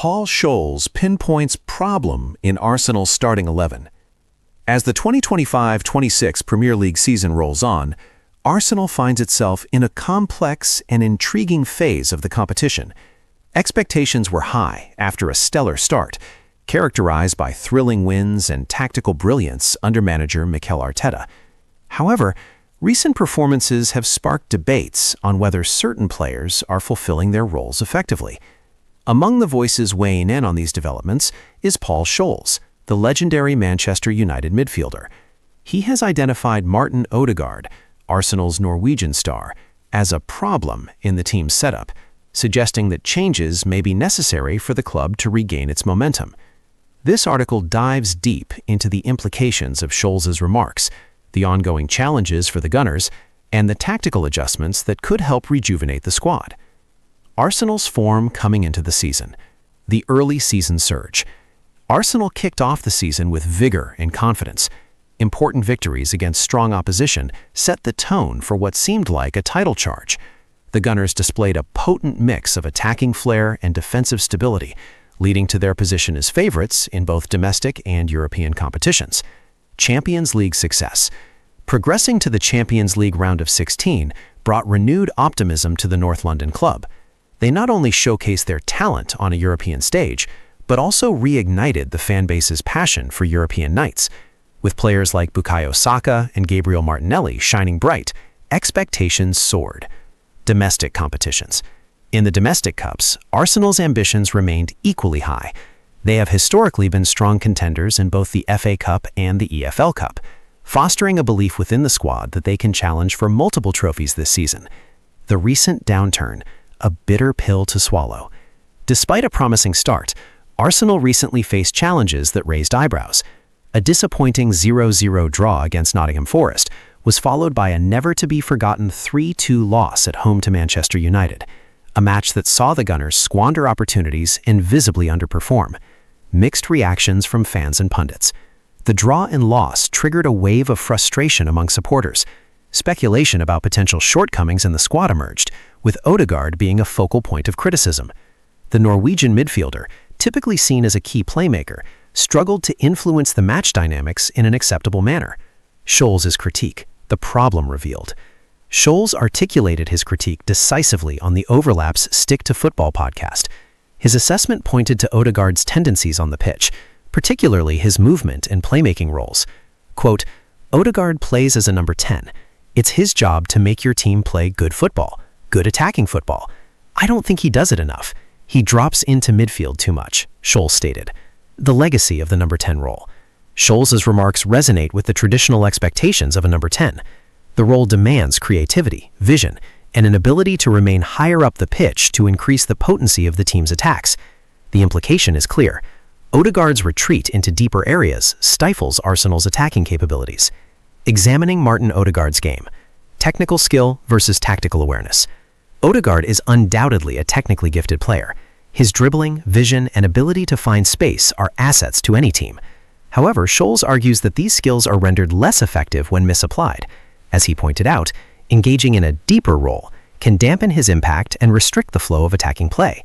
Paul Scholes pinpoints problem in Arsenal's starting 11. As the 2025-26 Premier League season rolls on, Arsenal finds itself in a complex and intriguing phase of the competition. Expectations were high after a stellar start, characterized by thrilling wins and tactical brilliance under manager Mikel Arteta. However, recent performances have sparked debates on whether certain players are fulfilling their roles effectively. Among the voices weighing in on these developments is Paul Scholes, the legendary Manchester United midfielder. He has identified Martin Ødegaard, Arsenal's Norwegian star, as a problem in the team's setup, suggesting that changes may be necessary for the club to regain its momentum. This article dives deep into the implications of Scholes' remarks, the ongoing challenges for the Gunners, and the tactical adjustments that could help rejuvenate the squad. Arsenal's form coming into the season. The early season surge. Arsenal kicked off the season with vigor and confidence. Important victories against strong opposition set the tone for what seemed like a title charge. The Gunners displayed a potent mix of attacking flair and defensive stability, leading to their position as favorites in both domestic and European competitions. Champions League success. Progressing to the Champions League round of 16 brought renewed optimism to the North London club. They not only showcased their talent on a European stage, but also reignited the fan base's passion for European nights. With players like Bukayo Saka and Gabriel Martinelli shining bright, expectations soared. Domestic competitions. In the domestic cups, Arsenal's ambitions remained equally high. They have historically been strong contenders in both the FA Cup and the EFL Cup, fostering a belief within the squad that they can challenge for multiple trophies this season. The recent downturn, a bitter pill to swallow. Despite a promising start, Arsenal recently faced challenges that raised eyebrows. A disappointing 0-0 draw against Nottingham Forest was followed by a never-to-be-forgotten 3-2 loss at home to Manchester United, a match that saw the Gunners squander opportunities and visibly underperform. Mixed reactions from fans and pundits. The draw and loss triggered a wave of frustration among supporters. Speculation about potential shortcomings in the squad emerged, with Odegaard being a focal point of criticism. The Norwegian midfielder, typically seen as a key playmaker, struggled to influence the match dynamics in an acceptable manner. Scholes' critique, the problem revealed. Scholes articulated his critique decisively on the Overlap's Stick to Football podcast. His assessment pointed to Ødegaard's tendencies on the pitch, particularly his movement and playmaking roles. Quote, "Odegaard plays as a number 10. It's his job to make your team play good football, good attacking football. I don't think he does it enough. He drops into midfield too much," Scholes stated. The legacy of the number 10 role. Scholes' remarks resonate with the traditional expectations of a number 10. The role demands creativity, vision, and an ability to remain higher up the pitch to increase the potency of the team's attacks. The implication is clear. Ødegaard's retreat into deeper areas stifles Arsenal's attacking capabilities. Examining Martin Ødegaard's game. Technical skill versus tactical awareness. Ødegaard is undoubtedly a technically gifted player. His dribbling, vision, and ability to find space are assets to any team. However, Scholes argues that these skills are rendered less effective when misapplied. As he pointed out, engaging in a deeper role can dampen his impact and restrict the flow of attacking play.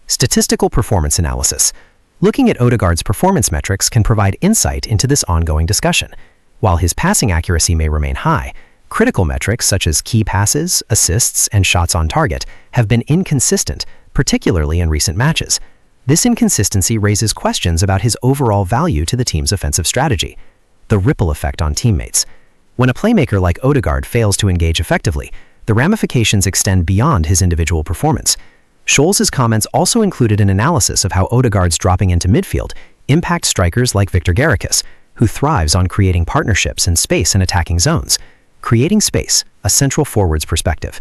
Statistical performance analysis. Looking at Ødegaard's performance metrics can provide insight into this ongoing discussion. While his passing accuracy may remain high, critical metrics such as key passes, assists, and shots on target have been inconsistent, particularly in recent matches. This inconsistency raises questions about his overall value to the team's offensive strategy. The ripple effect on teammates. When a playmaker like Ødegaard fails to engage effectively, the ramifications extend beyond his individual performance. Scholes' comments also included an analysis of how Ødegaard's dropping into midfield impact strikers like Viktor Gyokores, who thrives on creating partnerships in space and attacking zones. Creating space, a central forward's perspective.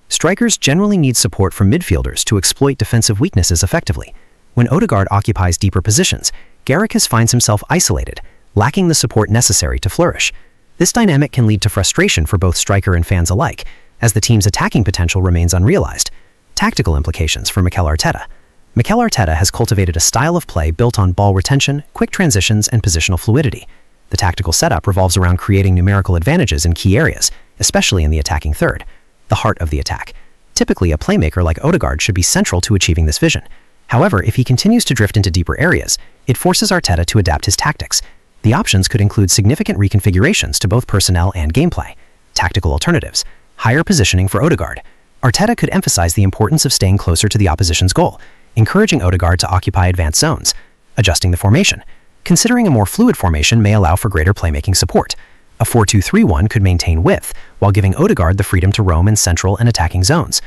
Strikers generally need support from midfielders to exploit defensive weaknesses effectively. When Ødegaard occupies deeper positions, Gyokores finds himself isolated, lacking the support necessary to flourish. This dynamic can lead to frustration for both striker and fans alike, as the team's attacking potential remains unrealized. Tactical implications for Mikel Arteta. Mikel Arteta has cultivated a style of play built on ball retention, quick transitions, and positional fluidity. The tactical setup revolves around creating numerical advantages in key areas, especially in the attacking third, the heart of the attack. Typically, a playmaker like Odegaard should be central to achieving this vision. However, if he continues to drift into deeper areas, it forces Arteta to adapt his tactics. The options could include significant reconfigurations to both personnel and gameplay, tactical alternatives, higher positioning for Odegaard. Arteta could emphasize the importance of staying closer to the opposition's goal, encouraging Odegaard to occupy advanced zones, adjusting the formation. Considering a more fluid formation may allow for greater playmaking support. A 4-2-3-1 could maintain width, while giving Odegaard the freedom to roam in central and attacking zones.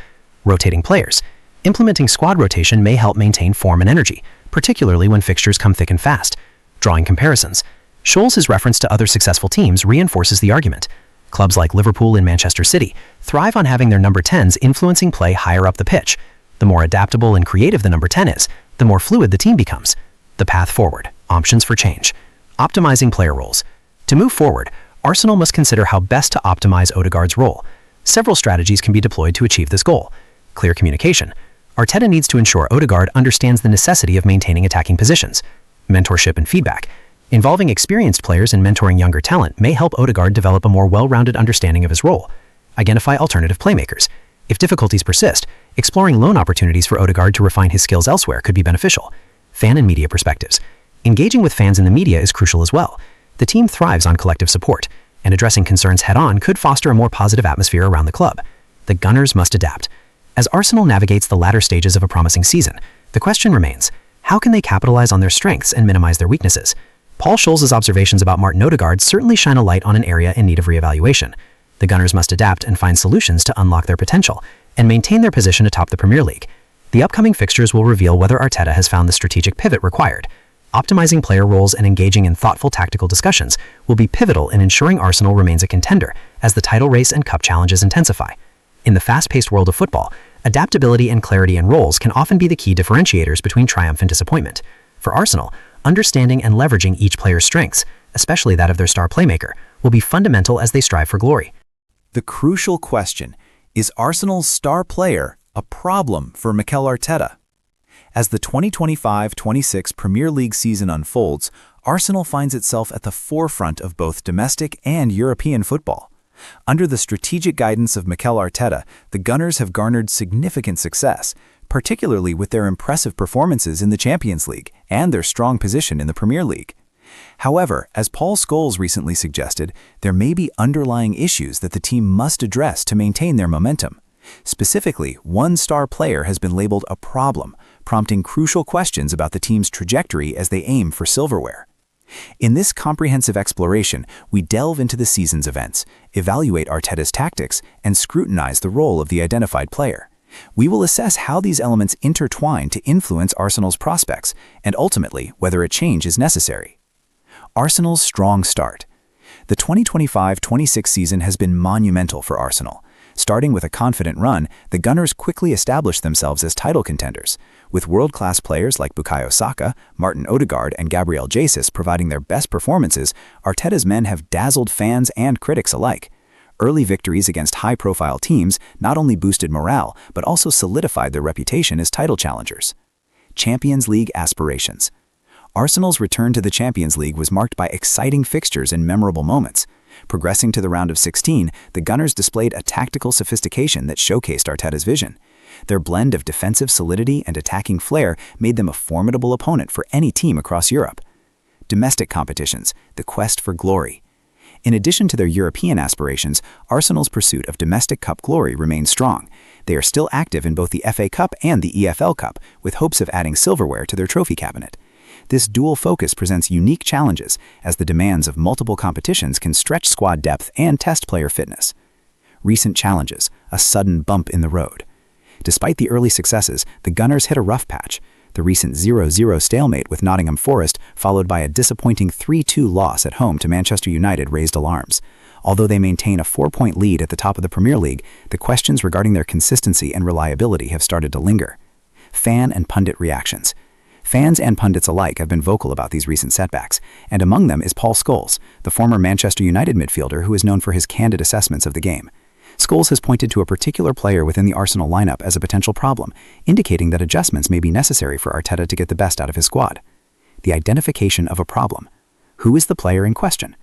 Rotating players. Implementing squad rotation may help maintain form and energy, particularly when fixtures come thick and fast. Drawing comparisons. Scholes' reference to other successful teams reinforces the argument. Clubs like Liverpool and Manchester City thrive on having their number 10s influencing play higher up the pitch. The more adaptable and creative the number 10 is, the more fluid the team becomes. The path forward. Options for change. Optimizing player roles. To move forward, Arsenal must consider how best to optimize Odegaard's role. Several strategies can be deployed to achieve this goal. Clear communication. Arteta needs to ensure Odegaard understands the necessity of maintaining attacking positions. Mentorship and feedback. Involving experienced players and mentoring younger talent may help Odegaard develop a more well-rounded understanding of his role. Identify alternative playmakers. If difficulties persist, exploring loan opportunities for Odegaard to refine his skills elsewhere could be beneficial. Fan and media perspectives. Engaging with fans in the media is crucial as well. The team thrives on collective support, and addressing concerns head-on could foster a more positive atmosphere around the club. The Gunners must adapt. As Arsenal navigates the latter stages of a promising season, the question remains, how can they capitalize on their strengths and minimize their weaknesses? Paul Scholes' observations about Martin Ødegaard certainly shine a light on an area in need of reevaluation. The Gunners must adapt and find solutions to unlock their potential and maintain their position atop the Premier League. The upcoming fixtures will reveal whether Arteta has found the strategic pivot required. Optimizing player roles and engaging in thoughtful tactical discussions will be pivotal in ensuring Arsenal remains a contender as the title race and cup challenges intensify. In the fast-paced world of football, adaptability and clarity in roles can often be the key differentiators between triumph and disappointment. For Arsenal, understanding and leveraging each player's strengths, especially that of their star playmaker, will be fundamental as they strive for glory. The crucial question, is Arsenal's star player a problem for Mikel Arteta? As the 2025-26 Premier League season unfolds, Arsenal finds itself at the forefront of both domestic and European football. Under the strategic guidance of Mikel Arteta, the Gunners have garnered significant success, particularly with their impressive performances in the Champions League and their strong position in the Premier League. However, as Paul Scholes recently suggested, there may be underlying issues that the team must address to maintain their momentum. Specifically, one star player has been labeled a problem, prompting crucial questions about the team's trajectory as they aim for silverware. In this comprehensive exploration, we delve into the season's events, evaluate Arteta's tactics, and scrutinize the role of the identified player. We will assess how these elements intertwine to influence Arsenal's prospects, and ultimately whether a change is necessary. Arsenal's strong start. The 2025-26 season has been monumental for Arsenal. Starting with a confident run, the Gunners quickly established themselves as title contenders, with world-class players like Bukayo Saka, Martin Ødegaard, and Gabriel Jesus providing their best performances. Arteta's men have dazzled fans and critics alike. Early victories against high-profile teams not only boosted morale, but also solidified their reputation as title challengers. Champions League aspirations. Arsenal's return to the Champions League was marked by exciting fixtures and memorable moments. Progressing to the round of 16, the Gunners displayed a tactical sophistication that showcased Arteta's vision. Their blend of defensive solidity and attacking flair made them a formidable opponent for any team across Europe. Domestic competitions, the quest for glory. In addition to their European aspirations, Arsenal's pursuit of domestic cup glory remains strong. They are still active in both the FA Cup and the EFL Cup, with hopes of adding silverware to their trophy cabinet. This dual focus presents unique challenges, as the demands of multiple competitions can stretch squad depth and test player fitness. Recent challenges, a sudden bump in the road. Despite the early successes, the Gunners hit a rough patch. The recent 0-0 stalemate with Nottingham Forest, followed by a disappointing 3-2 loss at home to Manchester United, raised alarms. Although they maintain a 4-point lead at the top of the Premier League, the questions regarding their consistency and reliability have started to linger. Fan and pundit reactions. Fans and pundits alike have been vocal about these recent setbacks, and among them is Paul Scholes, the former Manchester United midfielder who is known for his candid assessments of the game. Scholes has pointed to a particular player within the Arsenal lineup as a potential problem, indicating that adjustments may be necessary for Arteta to get the best out of his squad. The identification of a problem. Who is the player in question?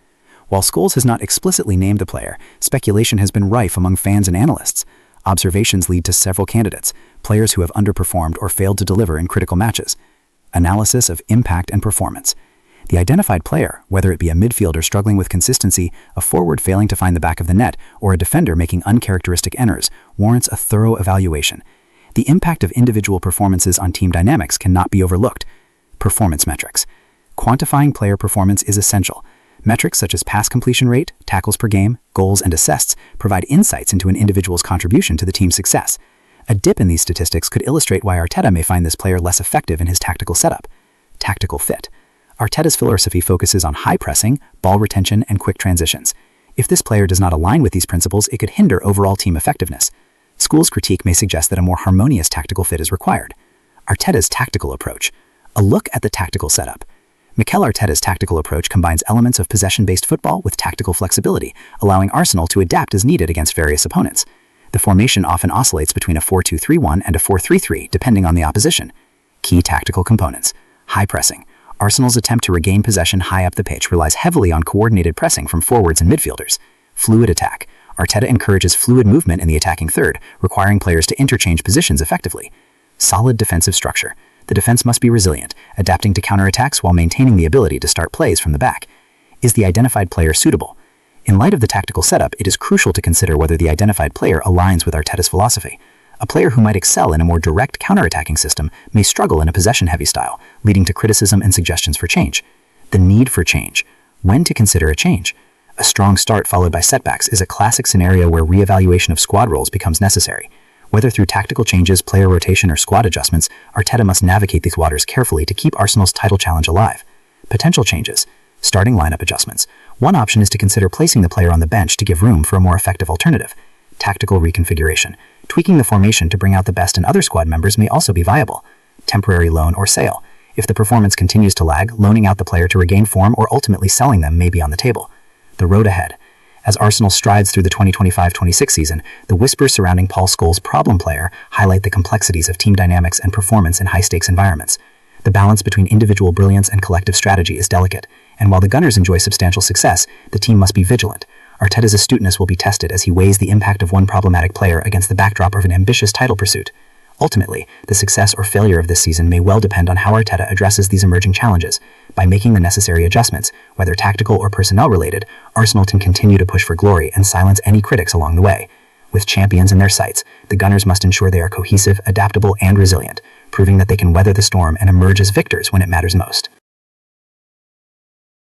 While Scholes has not explicitly named the player, speculation has been rife among fans and analysts. Observations lead to several candidates, players who have underperformed or failed to deliver in critical matches. Analysis of impact and performance. The identified player, whether it be a midfielder struggling with consistency, a forward failing to find the back of the net, or a defender making uncharacteristic errors, warrants a thorough evaluation. The impact of individual performances on team dynamics cannot be overlooked. Performance metrics. Quantifying player performance is essential. Metrics such as pass completion rate, tackles per game, goals, and assists provide insights into an individual's contribution to the team's success. A dip in these statistics could illustrate why Arteta may find this player less effective in his tactical setup. Tactical fit. Arteta's philosophy focuses on high pressing, ball retention, and quick transitions. If this player does not align with these principles, it could hinder overall team effectiveness. Scholes' critique may suggest that a more harmonious tactical fit is required. Arteta's tactical approach. A look at the tactical setup. Mikel Arteta's tactical approach combines elements of possession-based football with tactical flexibility, allowing Arsenal to adapt as needed against various opponents. The formation often oscillates between a 4-2-3-1 and a 4-3-3, depending on the opposition. Key tactical components. High pressing. Arsenal's attempt to regain possession high up the pitch relies heavily on coordinated pressing from forwards and midfielders. Fluid attack. Arteta encourages fluid movement in the attacking third, requiring players to interchange positions effectively. Solid defensive structure. The defense must be resilient, adapting to counterattacks while maintaining the ability to start plays from the back. Is the identified player suitable? In light of the tactical setup, it is crucial to consider whether the identified player aligns with Arteta's philosophy. A player who might excel in a more direct counterattacking system may struggle in a possession-heavy style, leading to criticism and suggestions for change. The need for change. When to consider a change? A strong start followed by setbacks is a classic scenario where re-evaluation of squad roles becomes necessary. Whether through tactical changes, player rotation, or squad adjustments, Arteta must navigate these waters carefully to keep Arsenal's title challenge alive. Potential changes. Starting lineup adjustments. One option is to consider placing the player on the bench to give room for a more effective alternative. Tactical reconfiguration. Tweaking the formation to bring out the best in other squad members may also be viable. Temporary loan or sale. If the performance continues to lag, loaning out the player to regain form or ultimately selling them may be on the table. The road ahead. As Arsenal strides through the 2025-26 season, the whispers surrounding Paul Scholes' problem player highlight the complexities of team dynamics and performance in high-stakes environments. The balance between individual brilliance and collective strategy is delicate, and while the Gunners enjoy substantial success, the team must be vigilant. Arteta's astuteness will be tested as he weighs the impact of one problematic player against the backdrop of an ambitious title pursuit. Ultimately, the success or failure of this season may well depend on how Arteta addresses these emerging challenges. By making the necessary adjustments, whether tactical or personnel-related, Arsenal can continue to push for glory and silence any critics along the way. With champions in their sights, the Gunners must ensure they are cohesive, adaptable, and resilient, proving that they can weather the storm and emerge as victors when it matters most.